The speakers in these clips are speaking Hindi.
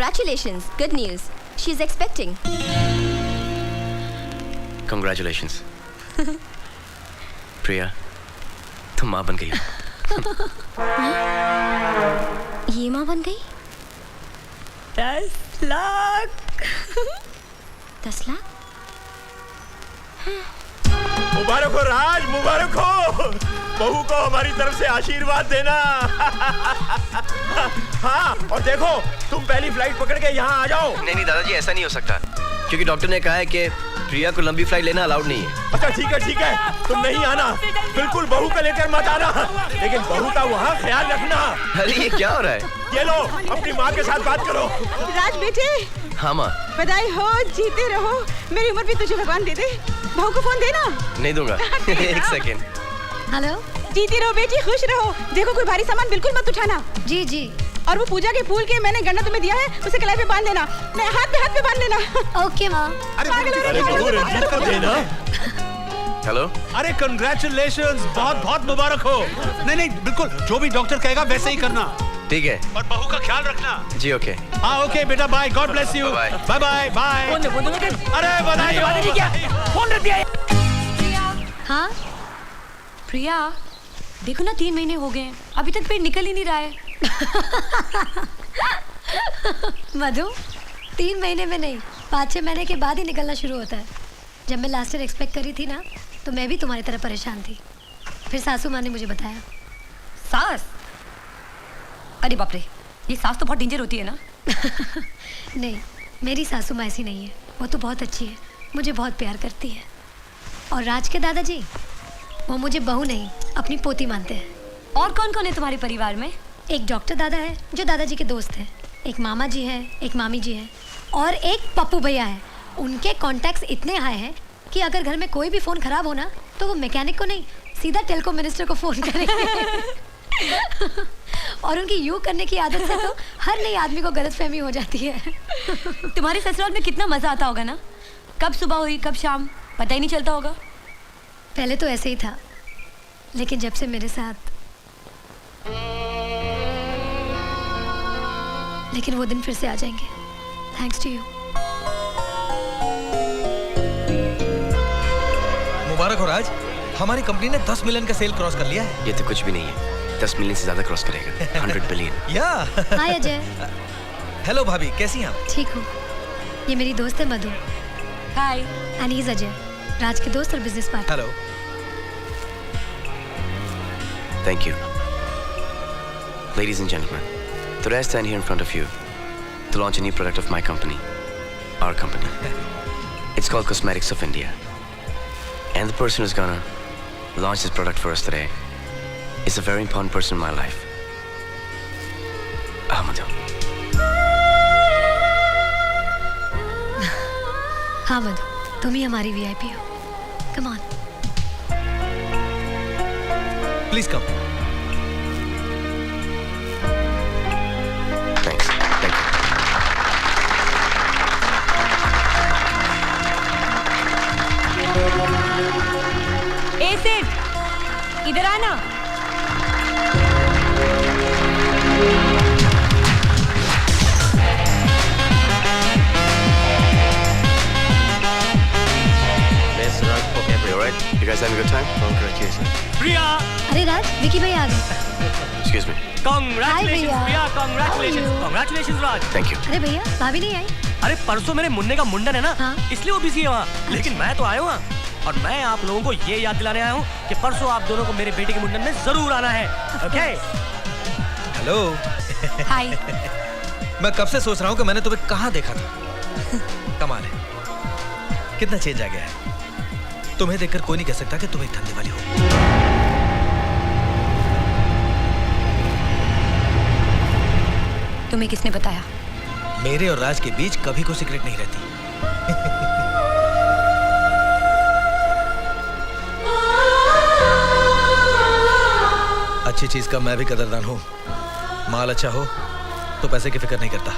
Congratulations. Good news. She's expecting. Congratulations. प्रिया, तुम माँ बन गई हो। ये माँ बन गई? 10 लाख। 10 लाख? मुबारक हो राज, मुबारक हो। बहू को हमारी तरफ से आशीर्वाद देना। हाँ, और देखो तुम पहली फ्लाइट पकड़ के यहाँ आ जाओ। नहीं दादाजी, ऐसा नहीं हो सकता, क्योंकि डॉक्टर ने कहा है कि प्रिया को लंबी फ्लाइट लेना अलाउड नहीं है। अच्छा ठीक है, तुम नहीं आना, बिल्कुल बहू को लेकर मत आना, लेकिन बहू का वहाँ ख्याल रखना। अरे ये क्या हो रहा है? ये लो, अपनी माँ के साथ बात करो। राज बेटे, हाँ माँ। बधाई हो, जीते रहो। मेरी उम्र भी तुझे भगवान दे दे। बहू को फोन देना। नहीं दूंगा। एक सेकेंड। हेलो। जीती रहो बेटी, खुश रहो। देखो कोई भारी सामान बिल्कुल मत उठाना। जी जी। और वो पूजा के फूल के मैंने गन्ना तुम्हें दिया है, उसे कलाई पे बांध देना। नहीं, हाथ पे बांध देना। ओके माँ। अरे बहू रंजीत को देना। हेलो। अरे कंग्रेचुलेशंस, बहुत बहुत मुबारक हो। नहीं बिल्कुल जो भी डॉक्टर कहेगा वैसे ही करना। ठीक है। और बहू का ख्याल रखना। जी ओके। हाँ ओके बेटा, bye, god bless you. Bye bye bye. अरे बधाई हो। फोन रख दिया। हाँ प्रिया, देखो ना 3 महीने हो गए, अभी तक पेट निकल ही नहीं रहा है। मधु, 3 महीने में नहीं, 5-6 महीने के बाद ही निकलना शुरू होता है। जब मैं लास्ट ईयर एक्सपेक्ट करी थी ना, तो मैं भी तुम्हारी तरह परेशान थी। फिर सासू माँ ने मुझे बताया। सास? अरे बाप रे, ये सास तो बहुत डेंजर होती है ना। नहीं, मेरी सासू माँ ऐसी नहीं है, वो तो बहुत अच्छी है, मुझे बहुत प्यार करती है। और राज के दादाजी, वो मुझे बहू नहीं, अपनी पोती मानते हैं। और कौन कौन है तुम्हारे परिवार में? एक डॉक्टर दादा है जो दादाजी के दोस्त हैं, एक मामा जी है, एक मामी जी है, और एक पप्पू भैया है। उनके कॉन्टैक्ट्स इतने हाई हैं कि अगर घर में कोई भी फ़ोन ख़राब हो ना, तो वो मैकेनिक को नहीं, सीधा टेलीकॉम मिनिस्टर को फ़ोन करेंगे। और उनकी यूँ करने की आदत से तो हर नई आदमी को गलतफहमी हो जाती है। तुम्हारे ससुराल में कितना मज़ा आता होगा ना, कब सुबह हुई कब शाम पता ही नहीं चलता होगा। पहले तो ऐसे ही था, लेकिन जब से मेरे साथ, लेकिन वो दिन फिर से आ जाएंगे, थैंक्स टू यू। मुबारक हो राज, हमारी कंपनी ने 10 मिलियन का सेल क्रॉस कर लिया है। ये तो कुछ भी नहीं है, 10 मिलियन से ज्यादा क्रॉस करेगा। 100 बिलियन। या हाय अजय। हेलो भाभी, कैसी हैं आप? ठीक हूँ। ये मेरी दोस्त है मधु। हाय। एंड ही इज अजय, राज के दोस्त और business partner. Hello. Thank you. Ladies and gentlemen, today I stand here in front of you to launch a new product of my company, our company. It's called Cosmetics of India. And the person who's gonna launch this product for us today is a very important person in my life. Ahmadu. हाँ मधु, तुम ही हमारी VIP हो। Come on. Please come. Thanks. Thank you. ए सेठ, इधर आना। Best luck for everyone. You alright? You guys having a good time? Congratulations. प्रिया, अरे राज, विकी भाई आ गए। Excuse me. Congratulations, भैया, congratulations, congratulations Raj. Thank you. अरे भैया, भाभी नहीं आई? अरे परसों मेरे मुन्ने का मुंडन है ना, हाँ। इसलिए वो बिजी है वहाँ। लेकिन मैं तो आया हूँ और मैं आप लोगों को ये याद दिलाने आया हूँ कि परसों आप दोनों को मेरे बेटे के मुंडन में जरूर आना है। ओके? हेलो। हाय। मैं कब से सोच रहा हूँ कि मैंने तुम्हें कहाँ देखा था। कमाल है, कितना चेंज आ गया है। तुम्हें देखकर कोई नहीं कह सकता कि तुम एक धंधे वाली हो। तुम्हें किसने बताया? मेरे और राज के बीच कभी कोई सीक्रेट नहीं रहती। अच्छी चीज का मैं भी कदरदान हूं। माल अच्छा हो तो पैसे की फिक्र नहीं करता।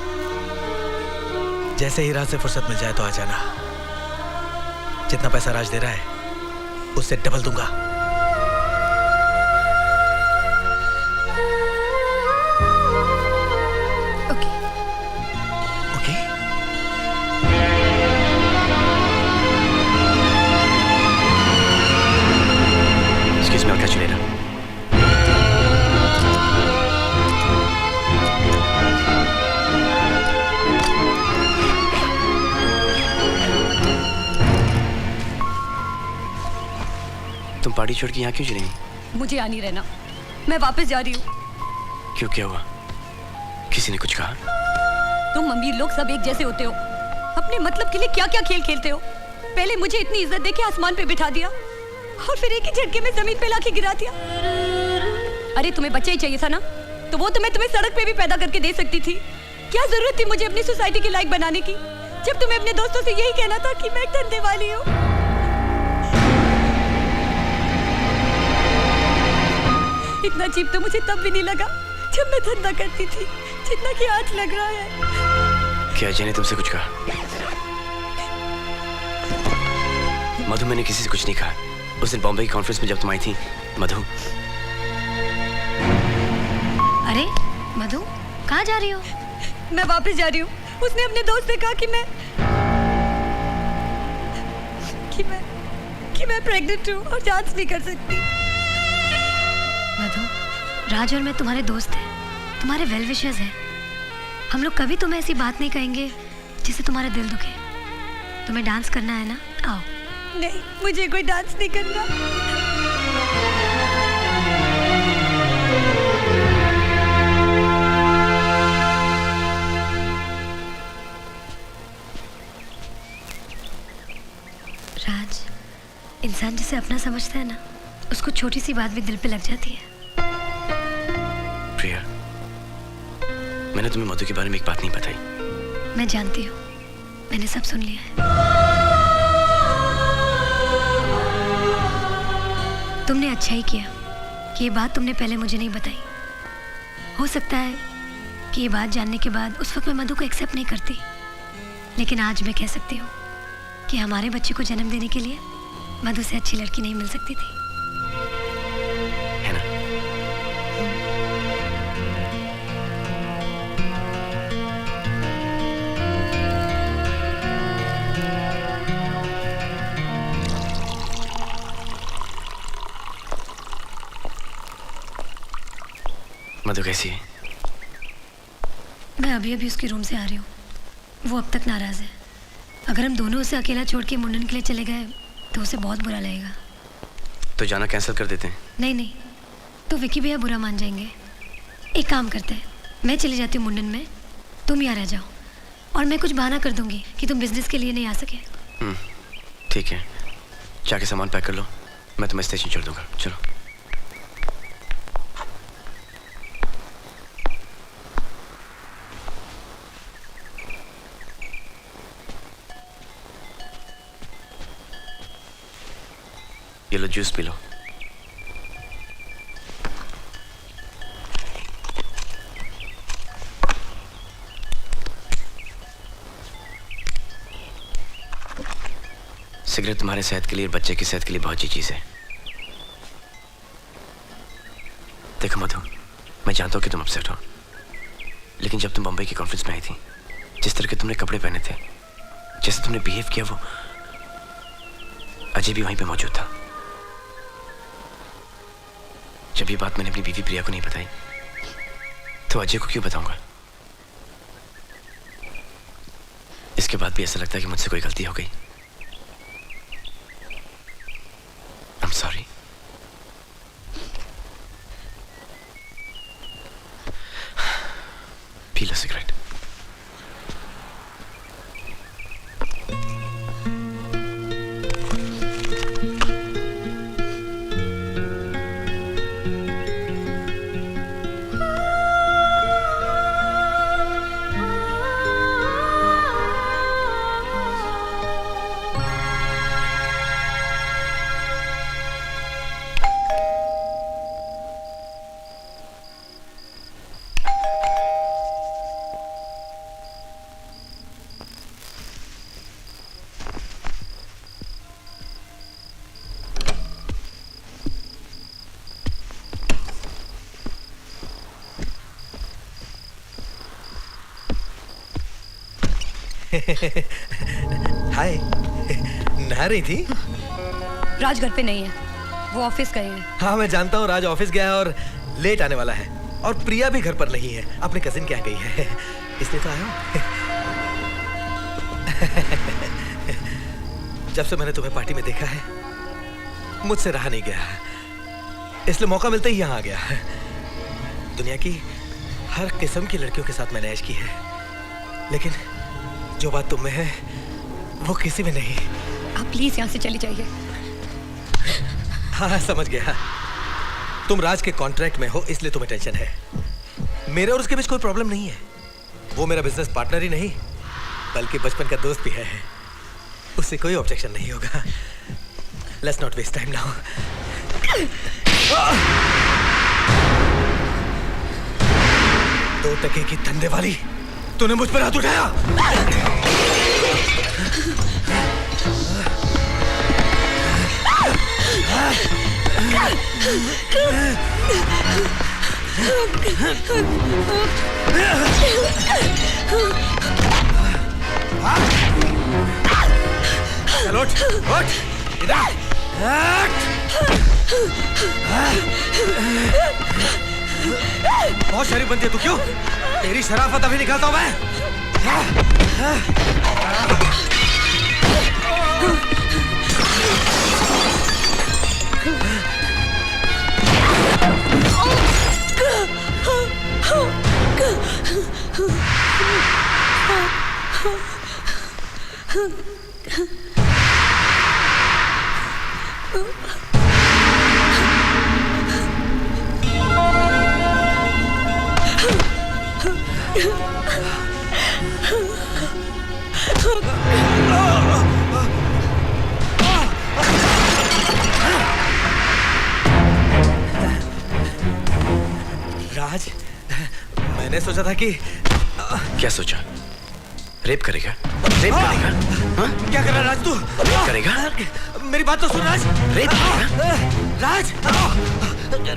जैसे ही राज से फुर्सत मिल जाए तो आ जाना। जितना पैसा राज दे रहा है उससे डबल दूंगा। ओके। Catch you later. तुम पार्टी छोड़ के यहाँ क्यों चली गई? मुझे यहाँ नहीं रहना, मैं वापस जा रही हूँ। क्यों, क्या हुआ? किसी ने कुछ कहा? तुम अमीर लोग सब एक जैसे होते हो, अपने मतलब के लिए क्या क्या खेल खेलते हो। पहले मुझे इतनी इज्जत देके आसमान पे बिठा दिया और फिर एक ही झटके में जमीन पे लाके गिरा दिया। अरे तुम्हें बच्चा ही चाहिए था ना, तो वो तो मैं तुम्हें सड़क पे भी पैदा करके दे सकती थी। क्या जरूरत थी मुझे अपनी सोसाइटी की लायक बनाने की, जब तुम्हें अपने दोस्तों से यही कहना था कि मैं एक धंधे वाली हूँ। इतना चीप तो मुझे तब भी नहीं लगा जब मैं धंधा करती थी, जितना कि आज लग रहा है। क्या अजय ने तुमसे कुछ कहा? मधु, मैंने किसी से कुछ नहीं कहा। उस दिन बॉम्बे की कॉन्फ्रेंस में जब तुम आई थी, मधु। अरे मधु, कहाँ जा रही हो? मैं वापस जा रही हूँ। उसने अपने दोस्त से कहा कि मैं प्रेग्नेंट हूँ और जांच नहीं कर सकती। मधु, राज और मैं तुम्हारे दोस्त हैं, तुम्हारे वेल विशर्स हैं। हम लोग कभी तुम्हें ऐसी बात नहीं कहेंगे जिससे तुम्हारा दिल दुखे। तुम्हें डांस करना है ना? आओ। नहीं, मुझे कोई डांस नहीं करना। राज, इंसान जिसे अपना समझता है ना, उसको छोटी सी बात भी दिल पे लग जाती है। प्रिया, मैंने तुम्हें मधु के बारे में एक बात नहीं बताई। मैं जानती हूँ, मैंने सब सुन लिया है। तुमने अच्छा ही किया कि ये बात तुमने पहले मुझे नहीं बताई। हो सकता है कि ये बात जानने के बाद उस वक्त मैं मधु को एक्सेप्ट नहीं करती, लेकिन आज मैं कह सकती हूँ कि हमारे बच्चे को जन्म देने के लिए मधु से अच्छी लड़की नहीं मिल सकती थी, है ना? मधु कैसी है? मैं अभी अभी उसके रूम से आ रही हूँ। वो अब तक नाराज़ है। अगर हम दोनों उसे अकेला छोड़ के मुंडन के लिए चले गए तो उसे बहुत बुरा लगेगा। तो जाना कैंसिल कर देते हैं? नहीं नहीं, तो विकी भैया बुरा मान जाएंगे। एक काम करते हैं, मैं चली जाती हूँ मुंडन में, तुम यहाँ रह जाओ और मैं कुछ बहाना कर दूंगी कि तुम बिजनेस के लिए नहीं आ सके। ठीक है, जाके सामान पैक कर लो, मैं तुम्हें स्टेशन छोड़ दूंगा। चलो। ये लो, जूस पी लो। सिगरेट तुम्हारे सेहत के लिए, बच्चे की सेहत के लिए बहुत अच्छी चीज है। देखो मधु, मैं जानता हूं कि तुम अपसेट हो, लेकिन जब तुम बम्बई की कॉन्फ्रेंस में आई थी, जिस तरह के तुमने कपड़े पहने थे, जैसे तुमने बिहेव किया, वो अजय भी वहीं पे मौजूद था। जब ये बात मैंने अपनी बीवी प्रिया को नहीं बताई, तो अजय को क्यों बताऊंगा? इसके बाद भी ऐसा लगता है कि मुझसे कोई गलती हो गई। I'm sorry. पी लो सिगरेट। हाय। नहा रही थी? राज घर पे नहीं है, वो ऑफिस गए हैं। हाँ मैं जानता हूँ, राज ऑफिस गया है और लेट आने वाला है। और प्रिया भी घर पर नहीं है, अपने कजिन के यहाँ गई है, इसलिए तो आया हूँ। जब से मैंने तुम्हें पार्टी में देखा है मुझसे रहा नहीं गया, इसलिए मौका मिलते ही यहाँ आ गया। दुनिया की हर किस्म की लड़कियों के साथ मैंने ऐश की है, लेकिन जो बात तुम में है वो किसी में नहीं। आप प्लीज यहाँ से चली जाइए। हाँ समझ गया, तुम राज के कॉन्ट्रैक्ट में हो इसलिए तुम्हें टेंशन है। मेरे और उसके बीच कोई प्रॉब्लम नहीं है। वो मेरा बिजनेस पार्टनर ही नहीं बल्कि बचपन का दोस्त भी है, उससे कोई ऑब्जेक्शन नहीं होगा। Let's not waste time now. 2 टके की धंधे वाली, तूने मुझ पर हाथ उठाया। चलो उठ, इधर। बहुत शरीफ बनती है तू, क्यों? तेरी शराफत अभी निकालता हूं मैं। राज, मैंने सोचा था कि क्या सोचा? रेप करेगा? रेप करेगा? हाँ? क्या कर रहा है राज तू? करेगा? मेरी बात तो सुन राज। रेप करेगा? राज,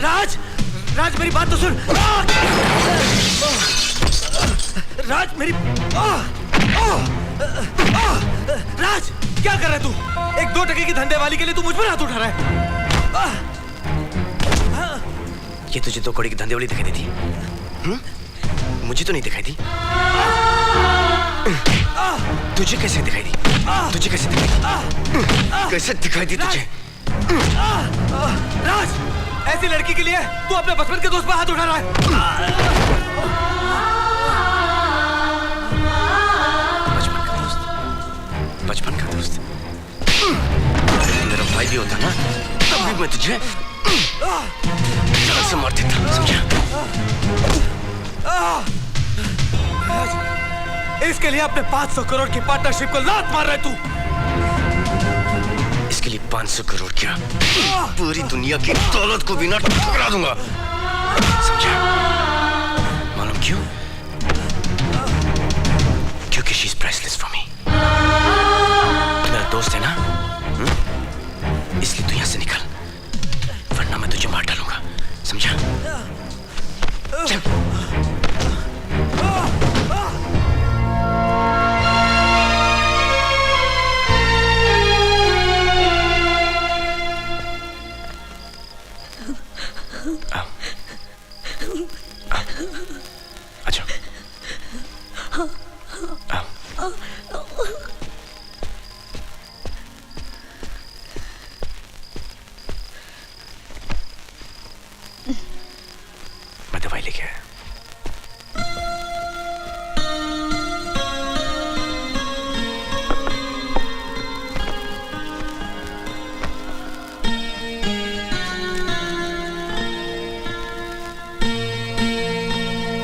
राज, राज मेरी बात तो सुन। राज मेरी राज क्या कर रहा है तू? एक 2 टके की धंधे वाली के लिए तू मुझ पर हाथ उठा रहा है। ये तुझे 2 कौड़ी की धंधे वाली दिखाई देती? मुझे तो नहीं दिखाई दी। तुझे कैसे दिखाई दी? तुझे कैसे दिखाई दी? कैसे दिखाई दी तुझे? राज, ऐसी लड़की के लिए तू अपने बचपन के दोस्त पर हाथ उठा रहा है। बचपन का दोस्त? मेरा भाई भी होता ना तब भी मैं तुझे जान से मार देता, समझा? इसके लिए अपने 500 करोड़ की पार्टनरशिप को लात मार रहा है तू। इसके लिए 500 करोड़ क्या, पूरी दुनिया की दौलत को भी ना ठुकरा दूंगा, समझा? मालूम क्यों? क्योंकि she is priceless for me. मेरा दोस्त है ना, इसलिए तू यहां से निकल, वरना मैं तुझे मार डालूंगा, समझा? चल। अच्छा। मैं दवाई लेके आया।